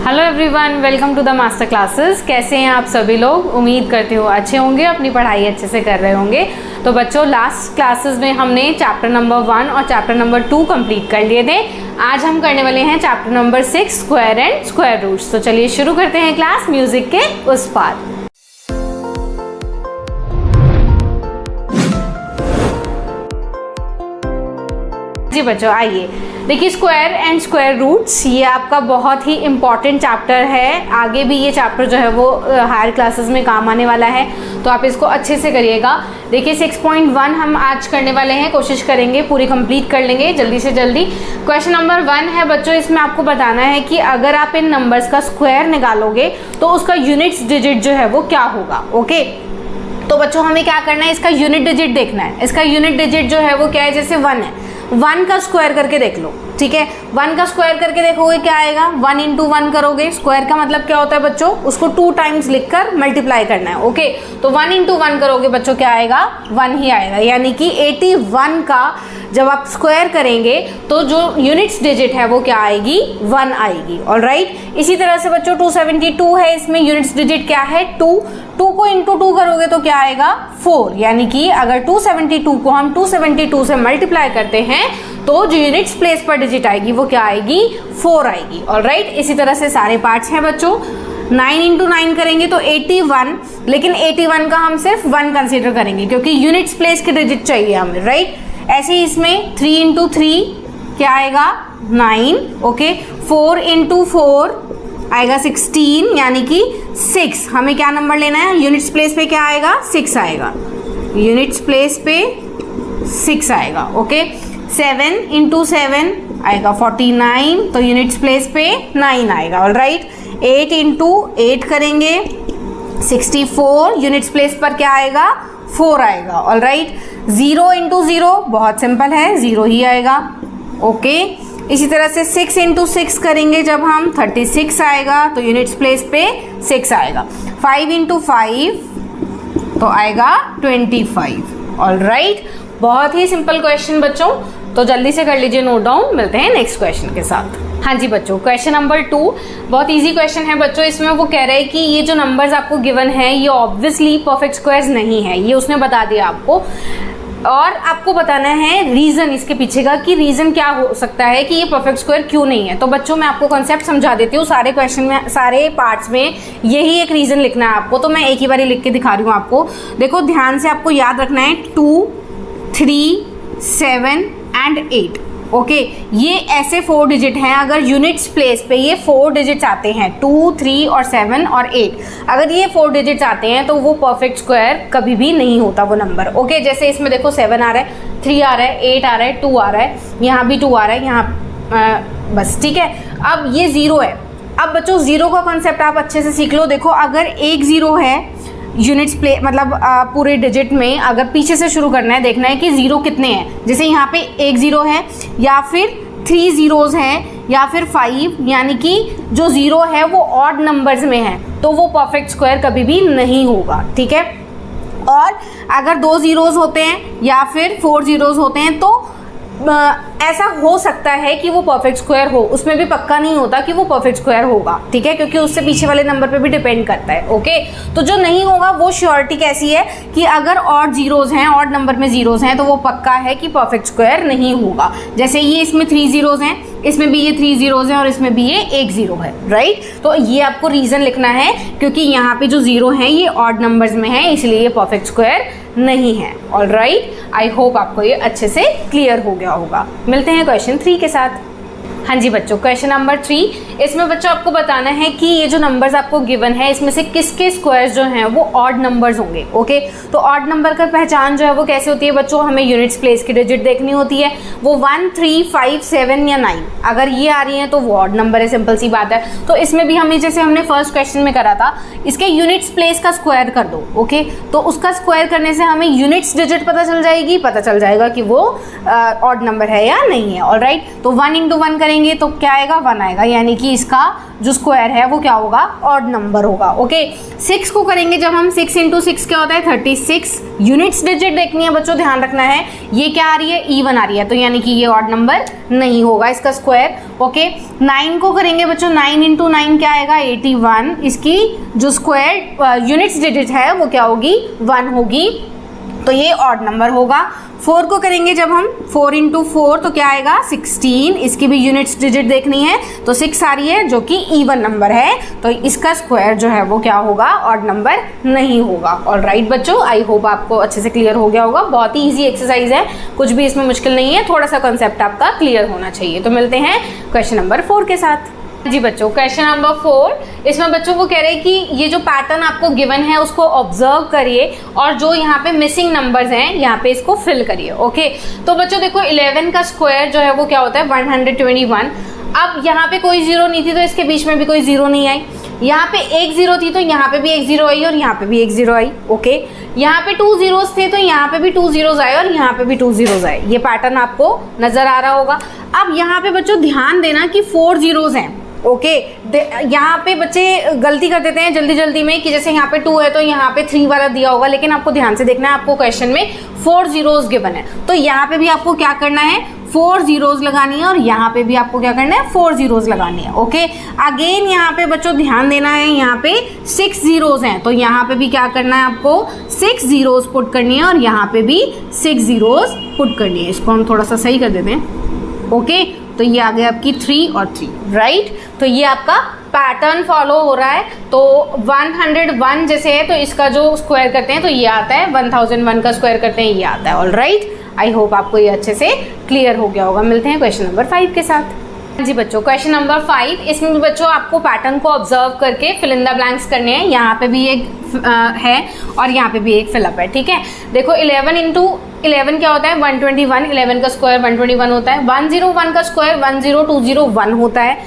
Hello everyone, welcome to the master classes. कैसे हैं आप सभी लोग? उम्मीद करती हूँ अच्छे होंगे, अपनी पढ़ाई अच्छे से कर रहे होंगे। तो बच्चों, लास्ट क्लासेस में हमने चैप्टर नंबर 1 और चैप्टर नंबर 2 कंप्लीट कर लिए थे। आज हम करने वाले हैं chapter number 6 square and square roots. तो चलिए शुरू करते हैं क्लास म्यूजिक के उस पार। जी बच्चों, आइए देखिए, स्क्वायर एंड स्क्वायर रूट्स ये आपका बहुत ही इम्पॉर्टेंट चैप्टर है। आगे भी ये चैप्टर जो है वो हायर क्लासेस में काम आने वाला है, तो आप इसको अच्छे से करिएगा। देखिए 6.1 हम आज करने वाले हैं, कोशिश करेंगे पूरी कंप्लीट कर लेंगे जल्दी से जल्दी। क्वेश्चन नंबर 1 है बच्चों, इसमें आपको बताना है कि अगर आप इन नंबर्स का स्क्वायर निकालोगे तो उसका यूनिट्स डिजिट जो है वो क्या होगा। ओके, तो बच्चों हमें क्या करना है, इसका यूनिट डिजिट देखना है। इसका यूनिट डिजिट जो है वो क्या है, जैसे 1 है, 1 का स्क्वायर करके देख लो। ठीक है, 1 का स्क्वायर करके देखोगे क्या आएगा, 1 इंटू 1 करोगे। स्क्वायर का मतलब क्या होता है बच्चों, उसको 2 टाइम्स लिखकर मल्टीप्लाई करना है। ओके, तो 1 इंटू 1 करोगे बच्चों, क्या आएगा, 1 ही आएगा। यानी कि 81 का जब आप स्क्वायर करेंगे तो जो यूनिट्स डिजिट है वो क्या आएगी, 1 आएगी। ऑलराइट, इसी तरह से बच्चों 272 है, इसमें यूनिट्स डिजिट क्या है, 2 को इंटू 2 करोगे तो क्या आएगा, 4। यानी कि अगर 272 को हम 272 से मल्टीप्लाई करते हैं तो जो यूनिट्स प्लेस पर डिजिट आएगी वो क्या आएगी, 4 आएगी। ऑलराइट, इसी तरह से सारे पार्ट्स हैं बच्चों। 9 इंटू 9 करेंगे तो 81, लेकिन 81 का हम सिर्फ 1 कंसीडर करेंगे क्योंकि यूनिट्स प्लेस के डिजिट चाहिए हमें। राइट, ऐसे ही इसमें 3 इंटू 3 क्या आएगा, 9। ओके, 4 इंटू 4 आएगा 16, यानी कि 6। हमें क्या नंबर लेना है, यूनिट्स प्लेस पे क्या आएगा, 6 आएगा। यूनिट्स प्लेस पे 6 आएगा। ओके, 7 इंटू 7 आएगा 49, तो यूनिट्स प्लेस पे 9 आएगा। ऑलराइट, 8 इंटू 8 करेंगे 64, यूनिट्स प्लेस पर क्या आएगा, 4 आएगा। ऑलराइट, 0 इंटू 0 बहुत सिंपल है, 0 ही आएगा। ओके, इसी तरह से 6 इंटू 6 करेंगे जब हम, 36 आएगा, तो यूनिट्स प्लेस पे 6 आएगा। 5 इंटू 5 तो आएगा 25। ऑलराइट, बहुत ही सिंपल क्वेश्चन बच्चों, तो जल्दी से कर लीजिए नोट डाउन। मिलते हैं नेक्स्ट क्वेश्चन के साथ। हाँ जी बच्चों, क्वेश्चन नंबर 2 बहुत इजी क्वेश्चन है बच्चों। इसमें वो कह रहे हैं कि ये जो नंबर्स आपको गिवन है ये ऑब्वियसली परफेक्ट स्क्वायर्स नहीं है, ये उसने बता दिया आपको। और आपको बताना है रीजन इसके पीछे का, कि रीजन क्या हो सकता है कि ये परफेक्ट स्क्वायर क्यों नहीं है। तो बच्चों मैं आपको कॉन्सेप्ट समझा देती हूँ। सारे क्वेश्चन में, सारे पार्ट्स में यही एक रीजन लिखना है आपको, तो मैं एक ही बारी लिख के दिखा रही हूँ आपको। देखो ध्यान से आपको याद रखना है, 2, 3, 7 एंड 8। ओके, ये ऐसे 4 डिजिट हैं। अगर यूनिट्स प्लेस पे ये 4 डिजिट्स आते हैं, 2, 3 और 7 और 8, अगर ये 4 डिजिट्स आते हैं तो वो परफेक्ट स्क्वायर कभी भी नहीं होता वो नंबर। ओके, जैसे इसमें देखो 7 आ रहा है, 3 आ रहा है, 8 आ रहा है, 2 आ रहा है, यहाँ भी 2 आ रहा है, यहाँ बस। ठीक है, अब ये 0 है। अब बच्चों 0 का कॉन्सेप्ट आप अच्छे से सीख लो। देखो अगर एक 0 है यूनिट्स प्ले मतलब पूरे डिजिट में, अगर पीछे से शुरू करना है, देखना है कि 0 कितने हैं। जैसे यहाँ पे एक 0 है, या फिर 3 zeros हैं, या फिर 5, यानी कि जो 0 है वो ऑड नंबर्स में है, तो वो परफेक्ट स्क्वायर कभी भी नहीं होगा। ठीक है, और अगर 2 zeros होते हैं या फिर 4 zeros होते हैं तो ऐसा हो सकता है कि वो परफेक्ट स्क्वायर हो, उसमें भी पक्का नहीं होता कि वो परफेक्ट स्क्वायर होगा। ठीक है, क्योंकि उससे पीछे वाले नंबर पे भी डिपेंड करता है। ओके, तो जो नहीं होगा वो श्योरिटी कैसी है कि अगर ऑड जीरोज हैं, ऑड नंबर में जीरोज हैं, तो वो पक्का है कि परफेक्ट स्क्वायर नहीं होगा। जैसे ये इसमें 3 zeros हैं, इसमें भी ये 3 zeros हैं, और इसमें भी ये एक 0 है। राइट, तो ये आपको रीजन लिखना है, क्योंकि यहाँ पे जो 0 है ये ऑड नंबर्स में है, इसलिए ये परफेक्ट स्क्वायर नहीं है। ऑलराइट, आई होप आपको ये अच्छे से क्लियर हो गया होगा। मिलते हैं क्वेश्चन 3 के साथ। हाँ जी बच्चों, क्वेश्चन नंबर 3, इसमें बच्चों आपको बताना है कि ये जो नंबर्स आपको गिवन है इसमें से किसके स्क्वायर्स जो हैं वो ऑड नंबर्स होंगे। ओके, तो ऑड नंबर का पहचान जो है वो कैसे होती है बच्चों, हमें यूनिट्स प्लेस की डिजिट देखनी होती है। वो 1, 3, 5, 7 या 9 अगर ये आ रही है तो वो ऑड नंबर है, सिंपल सी बात है। तो इसमें भी हमें, जैसे हमने फर्स्ट क्वेश्चन में करा था, इसके यूनिट्स प्लेस का स्क्वायर कर दो। ओके, तो उसका स्क्वायर करने से हमें यूनिट्स डिजिट पता चल जाएगी, पता चल जाएगा कि वो ऑड नंबर है या नहीं है। ऑलराइट, तो 1 इंटू 1 करेंगे करेंगे तो क्या आएगा, 1 आएगा, यानी कि इसका जो स्क्वायर है वो क्या होगा, ऑड नंबर होगा। ओके, 6 को करेंगे जब हम, 6 × 6 क्या होता है 36। यूनिट्स डिजिट देखनी है बच्चों, ध्यान रखना है, ये क्या आ रही है, even आ रही है, तो यानी कि ये ऑड नंबर नहीं होगा इसका स्क्वायर। ओके, 9 को करेंगे बच्चों, 9 × 9 क्या आएगा 81, इसकी जो स्क्वायर यूनिट्स डिजिट है वो क्या होगी, 1 होगी, तो ये ऑड नंबर होगा। 4 को करेंगे जब हम, 4 × 4 तो क्या आएगा 16, इसकी भी यूनिट्स डिजिट देखनी है, तो 6 आ रही है जो कि इवन नंबर है, तो इसका स्क्वायर जो है वो क्या होगा, ऑड नंबर नहीं होगा। ऑलराइट बच्चों, आई होप आपको अच्छे से क्लियर हो गया होगा। बहुत ही ईजी एक्सरसाइज है, कुछ भी इसमें मुश्किल नहीं है, थोड़ा सा कॉन्सेप्ट आपका क्लियर होना चाहिए। तो मिलते हैं क्वेश्चन नंबर 4 के साथ। जी बच्चों, क्वेश्चन नंबर 4, इसमें बच्चों को कह रहे हैं कि ये जो पैटर्न आपको गिवन है उसको ऑब्जर्व करिए और जो यहाँ पे मिसिंग नंबर्स हैं यहाँ पे इसको फिल करिए। ओके, तो बच्चों देखो 11 का स्क्वायर जो है वो क्या होता है 121। अब यहाँ पे कोई जीरो नहीं थी तो इसके बीच में भी कोई जीरो नहीं आई, यहाँ पे एक जीरो थी तो यहाँ पे भी एक जीरो आई और यहाँ पे भी एक जीरो आई। ओके, यहाँ पे 2 जीरोस थे तो यहाँ पे भी 2 जीरोस आए और यहाँ पे भी 2 जीरोस आए। ये पैटर्न आपको नजर आ रहा होगा। अब यहाँ पे बच्चों ध्यान देना कि 4 जीरोस हैं। ओके, यहाँ पे बच्चे गलती कर देते हैं जल्दी जल्दी में कि जैसे यहाँ पे 2 है तो यहाँ पे 3 वाला दिया होगा, लेकिन आपको ध्यान से देखना है, आपको क्वेश्चन में 4 जीरोस गिवन है, तो यहाँ पे भी आपको क्या करना है, 4 जीरोस लगानी है और यहाँ पे भी आपको क्या करना है, 4 जीरोस लगानी है। ओके, अगेन यहाँ पे बच्चों ध्यान देना है, यहाँ पे 6 जीरोस हैं तो यहाँ पे भी क्या करना है, आपको 6 जीरोस पुट करनी है और यहाँ पे भी 6 जीरोस पुट करनी है। इसको हम थोड़ा सा सही कर देते हैं। ओके, तो ये आ गया आपकी 3 और 3, राइट। तो ये आपका पैटर्न फॉलो हो रहा है। तो 101 जैसे है तो इसका जो स्क्वायर करते हैं तो ये आता है, 1001 का स्क्वायर करते हैं ये आता है। ऑलराइट, आई होप आपको ये अच्छे से क्लियर हो गया होगा। मिलते हैं क्वेश्चन नंबर 5 के साथ। जी बच्चों, क्वेश्चन नंबर 5, इसमें भी बच्चों आपको पैटर्न को ऑब्जर्व करके फिल इन द ब्लैंक्स करने हैं। यहाँ पे भी एक है और यहाँ पे भी एक फिलअप है। ठीक है, देखो 11 × 11 क्या होता है 121, 11 का स्क्वायर 121 होता है। 101 का स्क्वायर 10201 होता है।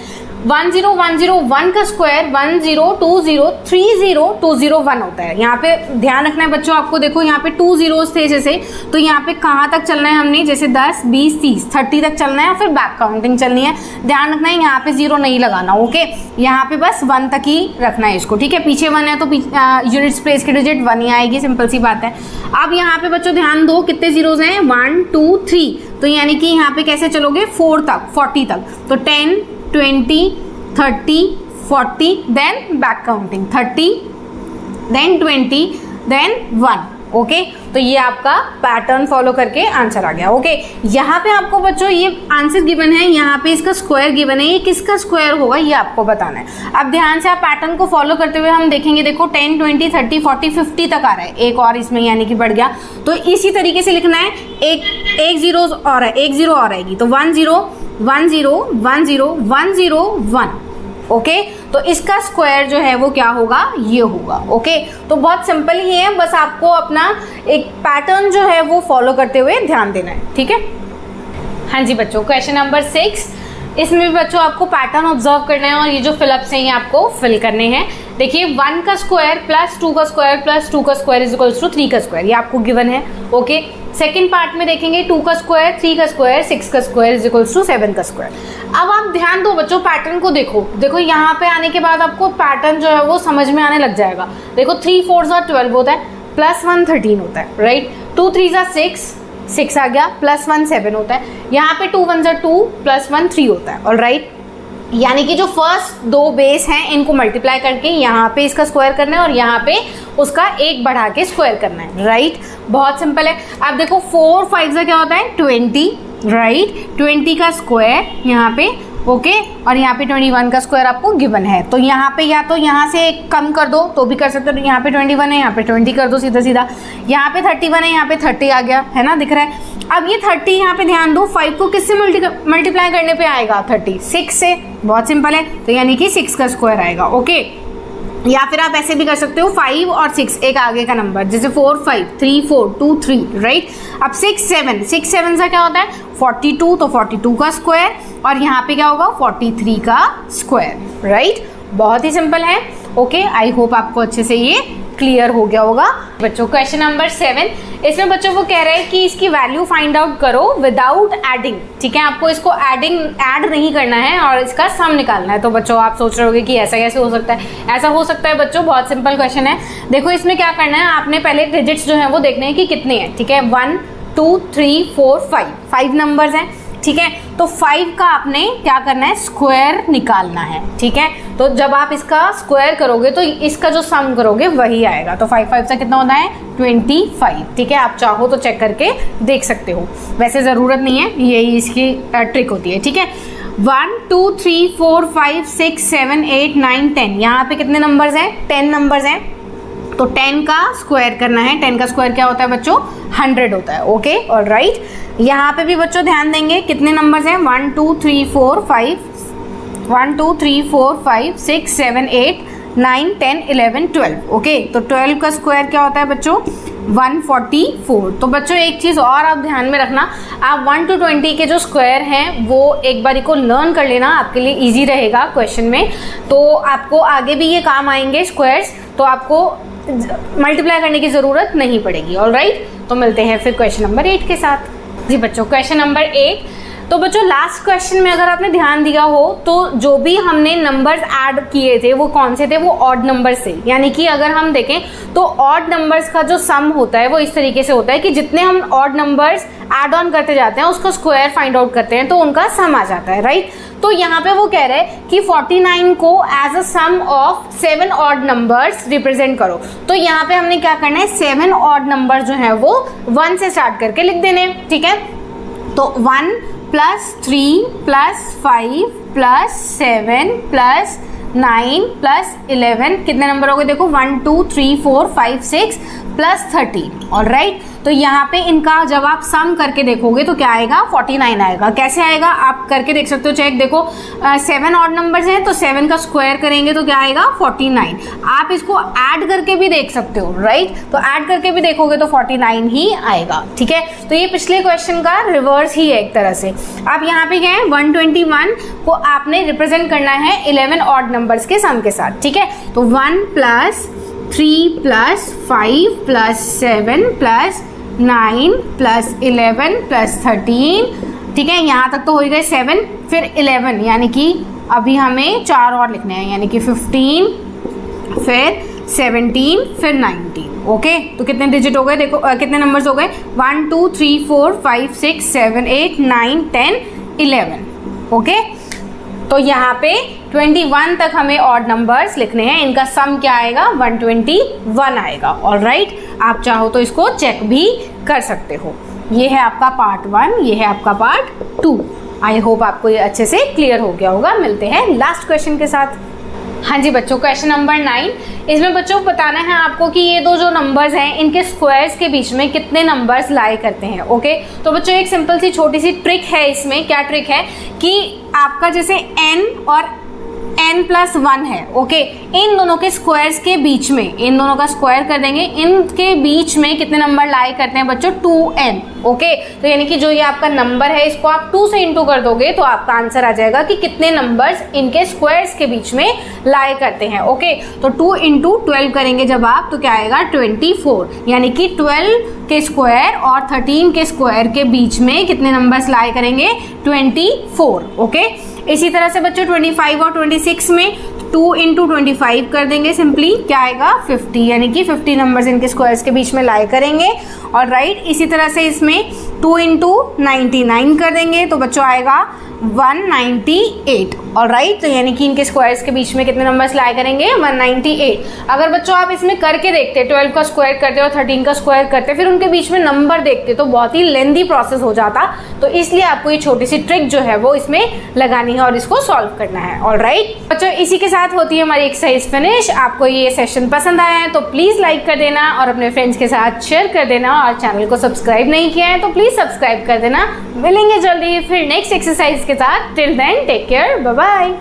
10101 का स्क्वायर 102030201 होता है। यहाँ पे ध्यान रखना है बच्चों, आपको देखो यहाँ पे 2 जीरोस थे जैसे, तो यहाँ पे कहाँ तक चलना है हमने, जैसे 10 20 30 30 तक चलना है, फिर बैक काउंटिंग चलनी है। ध्यान रखना है यहाँ पे 0 नहीं लगाना। ओके, यहाँ पे बस 1 तक ही रखना है इसको। ठीक है, पीछे 1 है तो यूनिट्स प्लेस की डिजिट 1 ही आएगी, सिंपल सी बात है। अब यहाँ पे बच्चों ध्यान दो, कितने जीरोस हैं 1 2 3, तो यानी कि यहाँ पे कैसे चलोगे 4 तक 40 तक, तो 10 20 30 40, then back counting 30 then 20 then 1। Okay, तो ये आपका पैटर्न फॉलो करके आंसर आ गया। ओके, यहाँ पे आपको बच्चों ये आंसर गिवन है, यहाँ पे इसका स्क्वायर गिवन है, ये किसका स्क्वायर होगा ये आपको बताना है। अब ध्यान से आप पैटर्न को फॉलो करते हुए हम देखेंगे, देखो 10 20 30 40 50 तक आ रहा है, एक और इसमें यानी कि बढ़ गया, तो इसी तरीके से लिखना है। एक जीरो और है, एक जीरो और आएगी, तो 1 0 1 0 1 0 1 0 1। ओके, तो इसका स्क्वायर जो है वो क्या होगा, ये होगा। ओके, तो बहुत सिंपल ही है, बस आपको अपना एक पैटर्न जो है वो फॉलो करते हुए ध्यान देना है। ठीक है, हाँ जी बच्चों, क्वेश्चन नंबर 6, इसमें भी बच्चों आपको पैटर्न ऑब्जर्व करना है और ये जो फिलअप्स हैं ये आपको फिल करने हैं। देखिए 1 का स्क्वायर प्लस 2 का स्क्वायर प्लस 2 का स्क्वायर इज इक्वल्स टू 3 का स्क्वायर, ये आपको गिवन है। ओके, सेकंड पार्ट में देखेंगे 2 का स्क्वायर 3 का स्क्वायर 6 का स्क्वायर इज इक्वल्स टू 7 का स्क्वायर। अब आप ध्यान दो बच्चों, पैटर्न को देखो यहाँ पे आने के बाद आपको पैटर्न जो है वो समझ में आने लग जाएगा। देखो 3 4 12 होता है, प्लस 1 13 होता है, राइट। 2 3 6 आ गया, प्लस 1 7 होता है। यहाँ पे 2 1 2 प्लस 1 3 होता है। ऑलराइट, यानी कि जो फर्स्ट 2 बेस हैं इनको मल्टीप्लाई करके यहाँ पे इसका स्क्वायर करना है और यहाँ पे उसका 1 बढ़ा के स्क्वायर करना है, राइट। बहुत सिंपल है। अब देखो 4 5 का क्या होता है 20, राइट। 20 का स्क्वायर यहाँ पे, ओके, और यहाँ पे 21 का स्क्वायर आपको गिवन है। तो यहाँ पे या तो यहाँ से कम कर दो तो भी कर सकते हो, यहाँ पे 21 है यहाँ पे 20 कर दो सीधा सीधा, यहाँ पे 31 है यहाँ पे 30 आ गया, है ना, दिख रहा है। अब ये 30 यहाँ पे ध्यान दो, 5 को किससे मल्टीप्लाई करने पे आएगा 30, 6 से, बहुत सिंपल है, तो यानी कि 6 का स्क्वायर आएगा। ओके, या फिर आप ऐसे भी कर सकते हो 5 और 6 एक आगे का नंबर, जैसे 4 5 3 4 2 3, राइट। अब 6 7 का क्या होता है 42, तो 42 का स्क्वायर और यहाँ पे क्या होगा 43 का स्क्वायर, राइट। बहुत ही सिंपल है। ओके, आई होप आपको अच्छे से ये क्लियर हो गया होगा। बच्चों क्वेश्चन नंबर 7, इसमें बच्चों को कह रहे हैं कि इसकी वैल्यू फाइंड आउट करो विदाउट एडिंग। ठीक है, आपको इसको ऐड नहीं करना है और इसका सम निकालना है। तो बच्चों आप सोच रहे होगे कि ऐसा कैसे हो सकता है। ऐसा हो सकता है बच्चों, बहुत सिंपल क्वेश्चन है। देखो इसमें क्या करना है, आपने पहले डिजिट्स जो है वो देखने हैं कि कितने हैं। ठीक है, 1 2 3 4 5 नंबर्स हैं। ठीक है, तो 5 का आपने क्या करना है, स्क्वायर निकालना है। ठीक है, तो जब आप इसका स्क्वायर करोगे तो इसका जो सम करोगे वही आएगा। तो 5 5 से कितना होता है, 25। ठीक है, आप चाहो तो चेक करके देख सकते हो, वैसे ज़रूरत नहीं है, यही इसकी ट्रिक होती है। ठीक है, 1 2 3 4 5 6 7 8 9 10, यहाँ पे कितने नंबर्स हैं, 10 नंबर्स हैं। तो 10 का स्क्वायर करना है। 10 का स्क्वायर क्या होता है बच्चों, 100 होता है। Okay, alright. यहाँ पे भी बच्चों ध्यान देंगे कितने नंबर्स हैं, 1 2 3 4 5 1 2 3 4 5 6 7 8 9 10 11 12। ओके, तो 12 का स्क्वायर क्या होता है बच्चों, 144। तो बच्चों एक चीज़ और आप ध्यान में रखना, आप 1 to 20 के जो स्क्वायर हैं वो एक बारी को लर्न कर लेना, आपके लिए इजी रहेगा क्वेश्चन में। तो आपको आगे भी ये काम आएंगे स्क्वायर्स, तो आपको मल्टीप्लाई करने की ज़रूरत नहीं पड़ेगी। ऑलराइट, तो मिलते हैं फिर क्वेश्चन नंबर 8 के साथ। जी बच्चों क्वेश्चन नंबर 8, तो बच्चों लास्ट क्वेश्चन में अगर आपने ध्यान दिया हो तो जो भी हमने नंबर्स ऐड किए थे वो कौन से थे, वो ऑड नंबर्स थे। यानी कि अगर हम देखें तो ऑड नंबर्स का जो सम होता है वो इस तरीके से होता है कि जितने हम ऑड नंबर्स ऐड ऑन करते जाते हैं उसका स्क्वायर फाइंड आउट करते हैं तो उनका सम आ जाता है। राइट, तो यहाँ पे वो कह रहे हैं कि 49 को as a sum of 7 odd numbers represent करो। तो यहाँ पे हमने क्या करना है, 7 ऑड नंबर जो है वो 1 से स्टार्ट करके लिख देने। ठीक है, तो 1 plus 3 plus 5 plus 7 plus 9 plus 11, कितने नंबर हो गए देखो, 1 2 3 4 5 6 प्लस 13। ऑलराइट, तो यहाँ पे इनका जब आप सम करके देखोगे तो क्या आएगा, 49 आएगा। कैसे आएगा आप करके देख सकते हो, चेक देखो 7 ऑड नंबर्स हैं तो 7 का स्क्वायर करेंगे तो क्या आएगा, 49। आप इसको ऐड करके भी देख सकते हो। राइट, तो ऐड करके भी देखोगे तो 49 ही आएगा। ठीक है, तो ये पिछले क्वेश्चन का रिवर्स ही है एक तरह से। अब यहाँ पे क्या है, 121 को आपने रिप्रेजेंट करना है 11 ऑड नंबर्स के सम के साथ। ठीक है, तो 1 plus 3 plus 5 plus 7 plus 9 plus 11 plus 13। ठीक है, यहाँ तक तो हो ही गए 7, फिर 11, यानी कि अभी हमें 4 और लिखने हैं, यानी कि 15 फिर 17 फिर 19। ओके, तो कितने डिजिट हो गए देखो, कितने नंबर्स हो गए, 1 2 3 4 5 6 7 8 9 10 11। ओके, तो यहाँ पे 21 तक हमें ऑड नंबर्स लिखने हैं, इनका सम क्या आएगा, 121 आएगा। ऑलराइट, आप चाहो तो इसको चेक भी कर सकते हो। ये है आपका पार्ट 1, ये है आपका पार्ट 2। आई होप आपको ये अच्छे से क्लियर हो गया होगा। मिलते हैं लास्ट क्वेश्चन के साथ। हाँ जी बच्चों, क्वेश्चन नंबर 9, इसमें बच्चों को बताना है आपको कि ये दो जो नंबर्स हैं इनके स्क्वायर्स के बीच में कितने नंबर्स लाई करते हैं। ओके, तो बच्चों एक सिंपल सी छोटी सी ट्रिक है इसमें। क्या ट्रिक है कि आपका जैसे n और n+1 है। ओके, इन दोनों के स्क्वायर्स के बीच में, इन दोनों का स्क्वायर कर देंगे, इनके बीच में कितने नंबर लाई करते हैं बच्चों, 2n। ओके, तो यानी कि जो ये आपका नंबर है इसको आप 2 से इंटू कर दोगे तो आपका आंसर आ जाएगा कि कितने नंबर्स इनके स्क्वायर्स के बीच में लाई करते हैं। ओके, तो 2 इंटू 12 करेंगे जब आप तो क्या आएगा, 24, यानी कि 12 के स्क्वायर और 13 के स्क्वायर के बीच में कितने नंबर्स लाई करेंगे, 24। ओके, इसी तरह से बच्चों 25 और 26 में 2 इंटू 25 कर देंगे, सिंपली क्या आएगा, 50, यानी कि 50 नंबर्स इनके स्क्वायर्स के बीच में लाई करेंगे। और राइट, इसी तरह से इसमें 2 इंटू 99 कर देंगे तो बच्चों आएगा 198। और राइट, तो यानी कि इनके स्क्वायर्स के बीच में कितने नंबर्स लाई करेंगे, 198। अगर बच्चों आप इसमें करके देखते, 12 का स्क्वायर करते और 13 का स्क्वायर करते, फिर उनके बीच में नंबर देखते तो बहुत ही लेंदी प्रोसेस हो जाता। तो इसलिए आपको ये छोटी सी ट्रिक जो है वो इसमें लगानी है और इसको सॉल्व करना है। ऑल राइट बच्चों, इसी के साथ होती है हमारी एक्सरसाइज फिनिश। आपको ये सेशन पसंद आया है तो प्लीज लाइक कर देना और अपने फ्रेंड्स के साथ शेयर कर देना, और चैनल को सब्सक्राइब नहीं किया है तो प्लीज सब्सक्राइब कर देना। मिलेंगे जल्दी फिर नेक्स्ट एक्सरसाइज के साथ। Till then take care, bye bye.